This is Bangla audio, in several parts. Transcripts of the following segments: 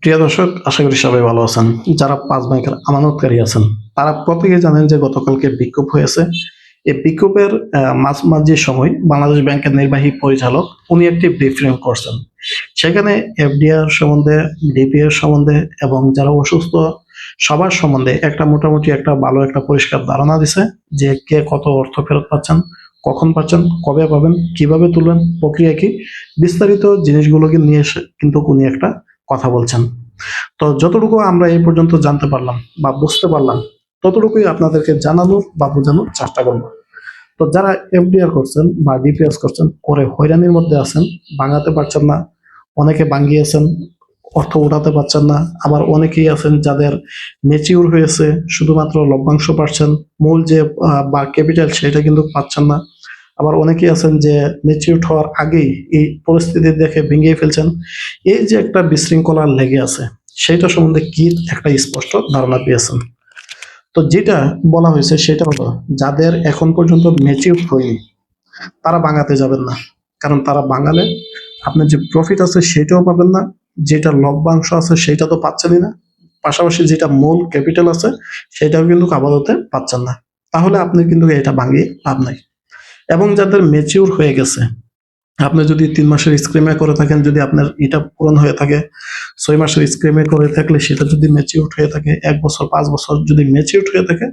প্রিয় দর্শক, আশা করি সবাই ভালো আছেন। যারা ৫ ব্যাংকের আমানতকারী আছেন, তারা প্রত্যেকেই জানেন যে গতকালকে বিক্ষোভ হয়েছে। এই বিক্ষোভের মাঝামাঝি সময় বাংলাদেশ ব্যাংকের নির্বাহী পরিচালক উনি একটি ব্রিফিং করছেন। সেখানে এফডিআর সম্বন্ধে, ডিপিএর সম্বন্ধে এবং যারা অসুস্থ সবার সম্বন্ধে মোটামুটি একটা ভালো একটা পরিষ্কার ধারণা দিছে যে কে কত অর্থ ফেরত পাচ্ছেন, কখন পাচ্ছেন, কবে পাবেন, কিভাবে তুলবেন, প্রক্রিয়া কি, বিস্তারিত জিনিসগুলোকে নিয়ে এসে কিন্তু উনি একটা কথা বলছেন। তো যতটুকু আমরা এই পর্যন্ত জানতে পারলাম বা বুঝতে পারলাম, ততটুকুই আপনাদেরকে জানানোর বা বোঝানোর চেষ্টা করব। তো যারা এফডিআর করছেন বা ডিপিএস করছেন, করে হয়রানির মধ্যে আছেন, ভাঙাতে পারছেন না, অনেকে ভাঙিয়েছেন, অর্থ উঠাতে পারছেন না, আবার অনেকেই আছেন যাদের ম্যাচিউর হয়েছে, শুধুমাত্র লভ্যাংশ পাচ্ছেন, মূল যে বা ক্যাপিটাল সেটা কিন্তু পাচ্ছেন না। আবার অনেকেই আছেন যে ম্যাচিউর হওয়ার আগেই এই পরিস্থিতি দেখে ভেঙে ফেলছেন। এই যে একটা বিশৃঙ্খলা লেগে আছে, সেটা সম্বন্ধে কি একটা স্পষ্ট ধারণা পেয়েছেন। তো যেটা বলা হয়েছে সেটা হলো, যাদের এখন পর্যন্ত ম্যাচিউর হয়নি তারা ভাঙাতে যাবেন না। কারণ তারা ভাঙালে আপনার যে প্রফিট আছে সেটাও পাবেন না, যেটা লভ্যাংশ আছে সেটা তো পাচ্ছেনই না, পাশাপাশি যেটা মূল ক্যাপিটাল আছে সেটাও কিন্তু আপাতত পাচ্ছেন না। তাহলে আপনি কিন্তু এটা ভাঙিয়ে লাভ নাই। এবং যাদের ম্যাচিউর হয়ে গেছে, আপনি যদি ৩ মাসের স্কিমে করে থাকেন, যদি আপনার এটা পূরণ হয়ে থাকে, ৬ মাসের স্কিমে করে থাকলে সেটা যদি ম্যাচিউর হয়ে থাকে, ১ বছর ৫ বছর যদি ম্যাচিউর হয়ে থাকে,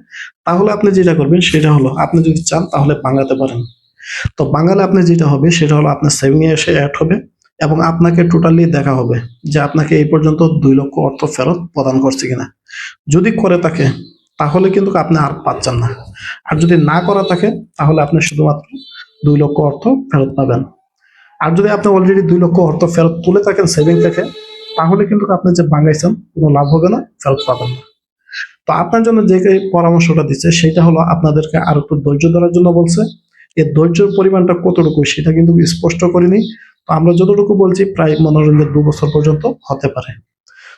তাহলে আপনি যেটা করবেন সেটা হলো, আপনি যদি চান তাহলে ভাঙাতে পারেন। তো বাঙালি আপনি যেটা হবে সেটা হলো, আপনার সেভিং এ এসে অ্যাড হবে এবং আপনাকে টোটালি দেখা হবে যে আপনাকে এই পর্যন্ত ২ লক্ষ অর্থ ফেরত প্রদান করছে কিনা। যদি করে থাকে তাহলে কিন্তু আপনি আর পাচ্ছেন না। আর যদি না করা থাকে তাহলে আপনি শুধুমাত্র ২ লক্ষ অর্থ ফেরত পাবেন। আর যদি আপনি অলরেডি ২ লক্ষ অর্থ ফেরত তুলে থাকেন সেভিং থেকে, তাহলে কিন্তু আপনি যে ভাঙাইছেন কোনো লাভ হবে না, ফেরত পাবেন না। তো আপনার জন্য যে পরামর্শটা দিচ্ছে সেটা হলো, আপনাদেরকে আর একটু ধৈর্য ধরার জন্য বলছে। এর ধৈর্যের পরিমাণটা কতটুকু সেটা কিন্তু স্পষ্ট করিনি। তো আমরা যতটুকু বলছি প্রায় মনোরঞ্জন ২ বছর পর্যন্ত হতে পারে।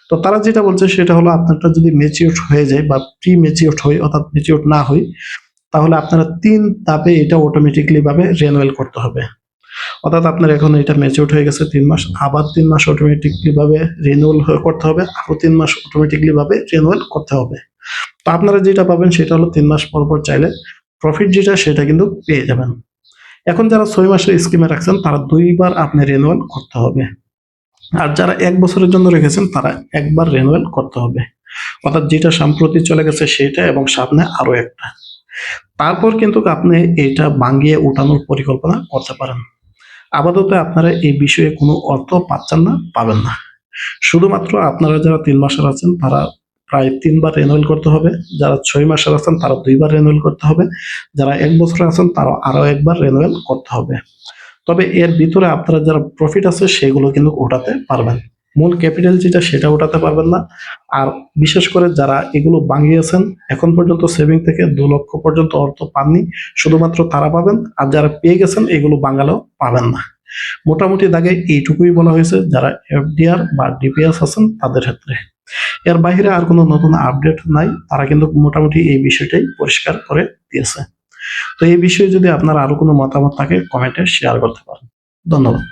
তো তারা যেটা বলছে সেটা হলো, আপনারটা যদি ম্যাচিউর হয়ে যায় বা প্রি ম্যাচিউর হয়, অর্থাৎ ম্যাচিউর না হয়, তাহলে আপনারা ৩ ধাপে এটা অটোমেটিকলি ভাবে রিনিউয়াল করতে হবে। অর্থাৎ আপনার এখন এটা ম্যাচিউর হয়ে গেছে ৩ মাস, আবার ৩ মাস অটোমেটিকলি ভাবে রিনিউয়াল করতে হবে, আরো ৩ মাস অটোমেটিকলি ভাবে রিনিউয়াল করতে হবে। তো আপনারা যেটা পাবেন সেটা হলো ৩ মাস পর পর চাইলে প্রফিট যেটা সেটা কিন্তু পেয়ে যাবেন। এখন যারা ৬ মাসের স্কিমে রাখছেন তারা ২ বার আপনি রিনিউয়াল করতে হবে। আর যারা ১ বছরের জন্য রেখেছেন তারা একবার রিনিউয়াল করতে হবে। অর্থাৎ যেটা সম্প্রতি চলে গেছে সেটা এবং সামনে আরো একটা। তারপর কিন্তু আপনি এটা ভাঙিয়ে উঠানোর পরিকল্পনা করতে পারেন। আপাতত আপনারা এই বিষয়ে কোনো অর্থ পাচ্ছেন না, পাবেন না। শুধুমাত্র আপনারা যারা ৩ মাসের আছেন তারা প্রায় ৩ বার রিনিউয়াল করতে হবে। যারা ৬ মাসের আছেন তারা ২ বার রিনিউয়াল করতে হবে। যারা ১ বছরের আছেন তারা আরো একবার রিনিউয়াল করতে হবে। তবে এর ভিতরে আপনারা যারা প্রফিট আছে সেগুলো কিন্তু উঠাতে পারবেন। মূল ক্যাপিটাল যেটা সেটা উঠাতে পারবেন না। আর বিশেষ করে যারা এগুলো ভাঙিয়েছেন, এখন পর্যন্ত সেভিং থেকে ২ লক্ষ পর্যন্ত অর্থ পাননি, শুধুমাত্র তারা পাবেন। আর যারা পেয়ে গেছেন এগুলো ভাঙালেও পাবেন না। মোটামুটি দাগে এইটুকুই বলা হয়েছে যারা এফডিআর বা ডিপিএস আছেন তাদের ক্ষেত্রে। এর বাইরে আর কোনো নতুন আপডেট নাই। তারা কিন্তু মোটামুটি এই বিষয়টাই পরিষ্কার করে দিয়েছে। তো এই বিষয়ে যদি আপনার আরো কোনো মতামত থাকে কমেন্টে শেয়ার করতে পারেন। ধন্যবাদ।